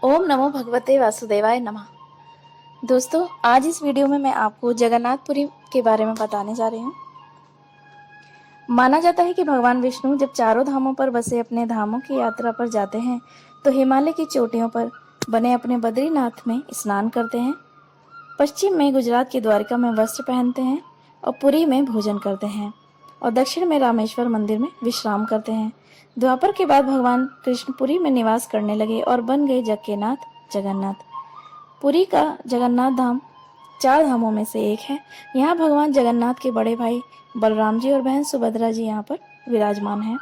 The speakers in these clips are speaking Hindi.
ओम नमो भगवते वासुदेवाय नमः। दोस्तों, आज इस वीडियो में मैं आपको जगन्नाथपुरी के बारे में बताने जा रही हूँ। माना जाता है कि भगवान विष्णु जब चारों धामों पर बसे अपने धामों की यात्रा पर जाते हैं तो हिमालय की चोटियों पर बने अपने बद्रीनाथ में स्नान करते हैं, पश्चिम में गुजरात की द्वारिका में वस्त्र पहनते हैं और पुरी में भोजन करते हैं और दक्षिण में रामेश्वर मंदिर में विश्राम करते हैं। द्वापर के बाद भगवान कृष्ण पुरी में निवास करने लगे और बन गए जग के नाथ जगन्नाथ। पुरी का जगन्नाथ धाम चार धामों में से एक है। यहाँ भगवान जगन्नाथ के बड़े भाई बलराम जी और बहन सुभद्रा जी यहाँ पर विराजमान हैं।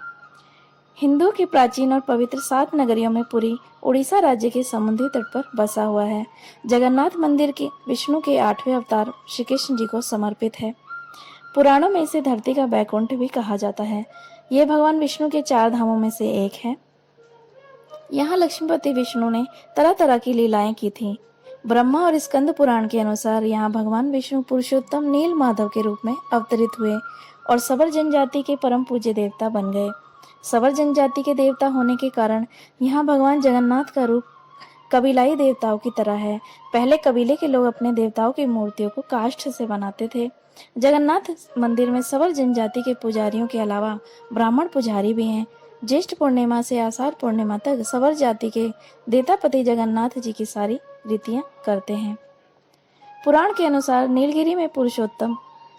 हिंदू की प्राचीन और पवित्र 7 नगरियों में पुरी उड़ीसा राज्य के समुद्री तट पर बसा हुआ है। जगन्नाथ मंदिर के विष्णु के 8वें अवतार श्री कृष्ण जी को समर्पित है। पुराणों में इसे धरती का बैकुंठ भी कहा जाता है। यह भगवान विष्णु के 4 धामों में से एक है। यहाँ लक्ष्मीपति विष्णु ने तरह तरह की लीलाएं की थीं। ब्रह्मा और स्कंद पुराण के अनुसार यहाँ भगवान विष्णु पुरुषोत्तम नील माधव के रूप में अवतरित हुए और सवर जनजाति के परम पूज्य देवता बन गए। सवर जनजाति के देवता होने के कारण यहाँ भगवान जगन्नाथ का रूप कबीलाई देवताओं की तरह है। पहले कबीले के लोग अपने देवताओं की मूर्तियों को काष्ठ से बनाते थे। जगन्नाथ मंदिर में सवर जनजाति के पुजारियों के अलावा ब्राह्मण पुजारी भी हैं। ज्येष्ठ पूर्णिमा से आषाढ़ पूर्णिमा तक सवर जाति के देवतापति जगन्नाथ जी की सारी रीतियां करते हैं। पुराण के अनुसार नीलगिरी में पुरुषोत्तम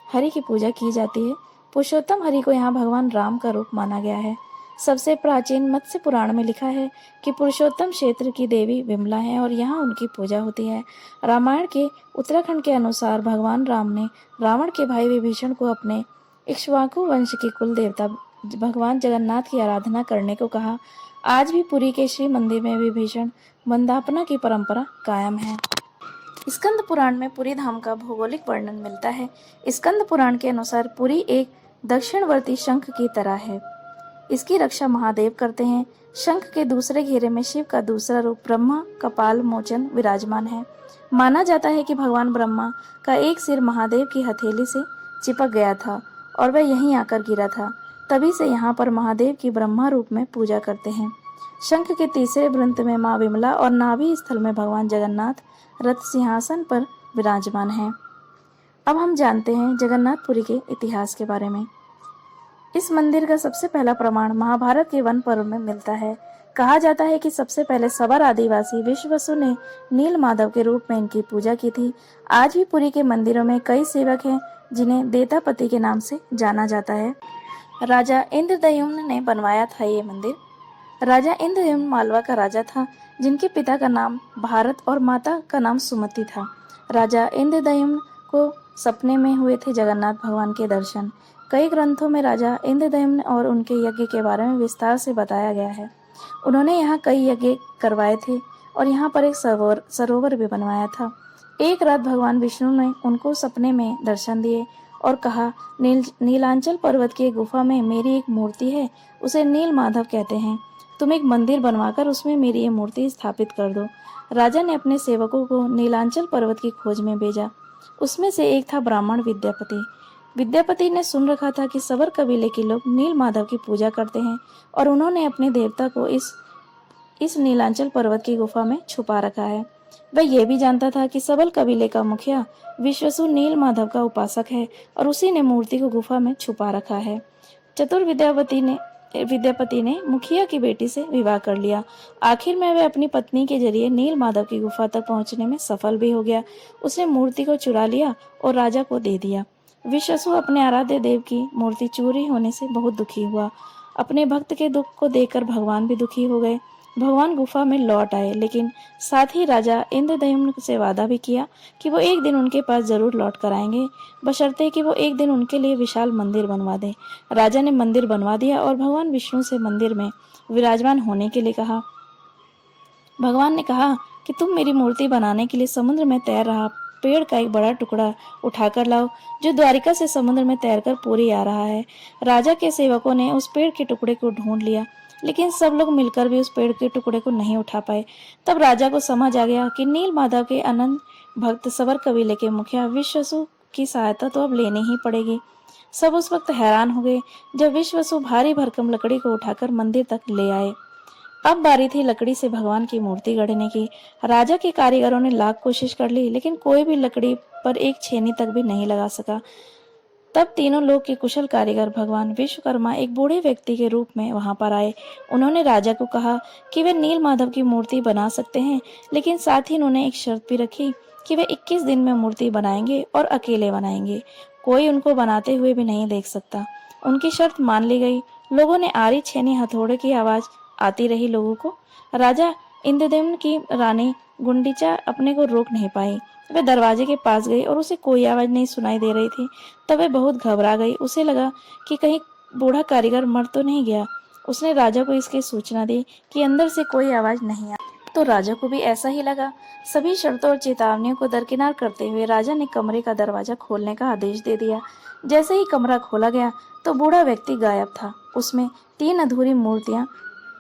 हरि की पूजा की जाती है। पुरुषोत्तम हरि को यहाँ भगवान राम का रूप माना गया है। सबसे प्राचीन मत्स्य पुराण में लिखा है कि पुरुषोत्तम क्षेत्र की देवी विमला है और यहाँ उनकी पूजा होती है। रामायण के उत्तराखंड के अनुसार भगवान राम ने रावण के भाई विभीषण को अपने इक्ष्वाकु वंश के कुल देवता भगवान जगन्नाथ की आराधना करने को कहा। आज भी पुरी के श्री मंदिर में विभीषण वंदापना की परंपरा कायम है। स्कंद पुराण में पुरी धाम का भौगोलिक वर्णन मिलता है। स्कंद पुराण के अनुसार पुरी एक दक्षिणवर्ती शंख की तरह है। इसकी रक्षा महादेव करते हैं। शंख के दूसरे घेरे में शिव का दूसरा रूप ब्रह्मा कपाल मोचन विराजमान है। माना जाता है कि भगवान ब्रह्मा का एक सिर महादेव की हथेली से चिपक गया था और वह यहीं आकर गिरा था। तभी से यहाँ पर महादेव की ब्रह्मा रूप में पूजा करते हैं। शंख के तीसरे वृंत में माँ विमला और नाभि स्थल में भगवान जगन्नाथ रथ सिंहासन पर विराजमान हैं। अब हम जानते हैं जगन्नाथपुरी के इतिहास के बारे में। इस मंदिर का सबसे पहला प्रमाण महाभारत के वन पर्व में मिलता है। कहा जाता है कि सबसे पहले सवर आदिवासी विश्ववसु ने नील माधव के रूप में इनकी पूजा की थी। आज भी पुरी के मंदिरों में कई सेवक हैं जिन्हें देवतापति के नाम से जाना जाता है। राजा इंद्रद्युम्न ने बनवाया था ये मंदिर। राजा इंद्रद्युम्न मालवा का राजा था जिनके पिता का नाम भारत और माता का नाम सुमति था। राजा इंद्रद्युम्न को सपने में हुए थे जगन्नाथ भगवान के दर्शन। कई ग्रंथों में राजा इंद्रद्युम्न और उनके यज्ञ के बारे में विस्तार से बताया गया है। उन्होंने यहाँ कई यज्ञ करवाए थे और यहाँ पर एक सरोवर भी बनवाया था। एक रात भगवान विष्णु ने उनको सपने में दर्शन दिए और कहा, नीलांचल पर्वत की गुफा में मेरी एक मूर्ति है, उसे नील माधव कहते हैं। तुम एक मंदिर बनवाकर उसमें मेरी ये मूर्ति स्थापित कर दो। राजा ने अपने सेवकों को नीलांचल पर्वत की खोज में भेजा। उसमें से एक था ब्राह्मण विद्यापति। विद्यापति ने सुन रखा था कि सवर कबीले के लोग नील माधव की पूजा करते हैं और उन्होंने अपने देवता को इस नीलांचल पर्वत की गुफा में छुपा रखा है। वह यह भी जानता था कि सबल कबीले का मुखिया विश्वसु नील माधव का उपासक है और उसी ने मूर्ति को गुफा में छुपा रखा है। चतुर विद्यापति ने मुखिया की बेटी से विवाह कर लिया। आखिर में वह अपनी पत्नी के जरिए नील माधव की गुफा तक पहुंचने में सफल भी हो गया। उसने मूर्ति को चुरा लिया और राजा को दे दिया। विश्वसु अपने आराध्य देव की मूर्ति चोरी होने से बहुत दुखी हुआ। अपने भक्त के दुख को देखकर भगवान भी दुखी हो गए। भगवान गुफा में लौट आए, लेकिन साथ ही राजा इंद्रद्युम्न से वादा भी किया कि वो एक दिन उनके पास जरूर लौट कर आएंगे, बशर्ते कि वो एक दिन उनके लिए विशाल मंदिर बनवा दें। राजा ने मंदिर बनवा दिया और भगवान विष्णु से मंदिर में विराजमान होने के लिए कहा। भगवान ने कहा कि तुम मेरी मूर्ति बनाने के लिए समुद्र में तैर रहा पेड़ का एक बड़ा टुकड़ा उठाकर लाओ, जो द्वारिका से समुद्र में तैरकर पुरी आ रहा है। राजा के सेवकों ने उस पेड़ के टुकड़े को ढूंढ लिया, लेकिन सब लोग मिलकर भी उस पेड़ के टुकड़े को नहीं उठा पाए। तब राजा को समझ आ गया कि नील माधव के अनंत भक्त सवर कबीले के मुखिया विश्वसु की सहायता तो अब लेनी ही पड़ेगी। सब उस वक्त हैरान हो गए जब विश्वसु भारी भरकम लकड़ी को उठाकर मंदिर तक ले आए। अब बारी थी लकड़ी से भगवान की मूर्ति गढ़ने की। राजा के कारीगरों ने लाख कोशिश कर ली, लेकिन कोई भी लकड़ी पर एक छेनी तक भी नहीं लगा सका। तब तीनों लोग के कुशल कारीगर भगवान विश्वकर्मा एक बूढ़े व्यक्ति के रूप में वहां पर आए। उन्होंने राजा को कहा कि वे नील माधव की मूर्ति बना सकते हैं, लेकिन साथ ही उन्होंने एक शर्त भी रखी कि वे 21 दिन में मूर्ति बनाएंगे और अकेले बनाएंगे। कोई उनको बनाते हुए भी नहीं देख सकता। उनकी शर्त मान ली गई। लोगों ने आरी छेनी हथौड़े की आवाज आती रही लोगों को। राजा इंद्रदेव की रानी गुंडीचा अपने को रोक नहीं पाई। वह दरवाजे के पास गई और उसे कोई आवाज नहीं सुनाई दे रही थी। तब वह बहुत घबरा गई। उसे लगा कि कहीं बूढ़ा कारीगर मर तो नहीं गया। उसने राजा को इसकी सूचना दी कि अंदर से कोई आवाज नहीं आ। तो राजा को भी ऐसा ही लगा। सभी शर्तों और चेतावनियों को दरकिनार करते हुए राजा ने कमरे का दरवाजा खोलने का आदेश दे दिया। जैसे ही कमरा खोला गया तो बूढ़ा व्यक्ति गायब था। उसमें 3 अधूरी मूर्तियां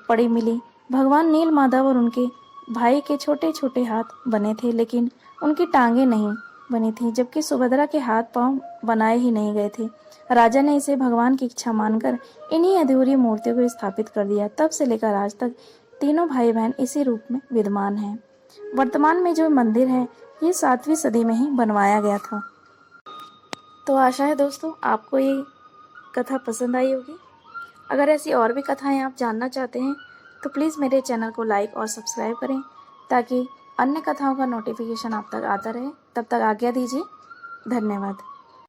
पड़ी मिली। भगवान नील माधव और उनके भाई के छोटे छोटे हाथ बने थे, लेकिन उनकी टांगे नहीं बनी थी, जबकि सुभद्रा के हाथ पांव बनाए ही नहीं गए थे। राजा ने इसे भगवान की इच्छा मानकर इन्हीं अधूरी मूर्तियों को स्थापित कर दिया। तब से लेकर आज तक तीनों भाई बहन इसी रूप में विद्यमान हैं। वर्तमान में जो मंदिर है ये 7वीं सदी में ही बनवाया गया था। तो आशा है दोस्तों आपको ये कथा पसंद आई होगी। अगर ऐसी और भी कथाएं आप जानना चाहते हैं तो प्लीज़ मेरे चैनल को लाइक और सब्सक्राइब करें, ताकि अन्य कथाओं का नोटिफिकेशन आप तक आता रहे। तब तक आज्ञा दीजिए। धन्यवाद।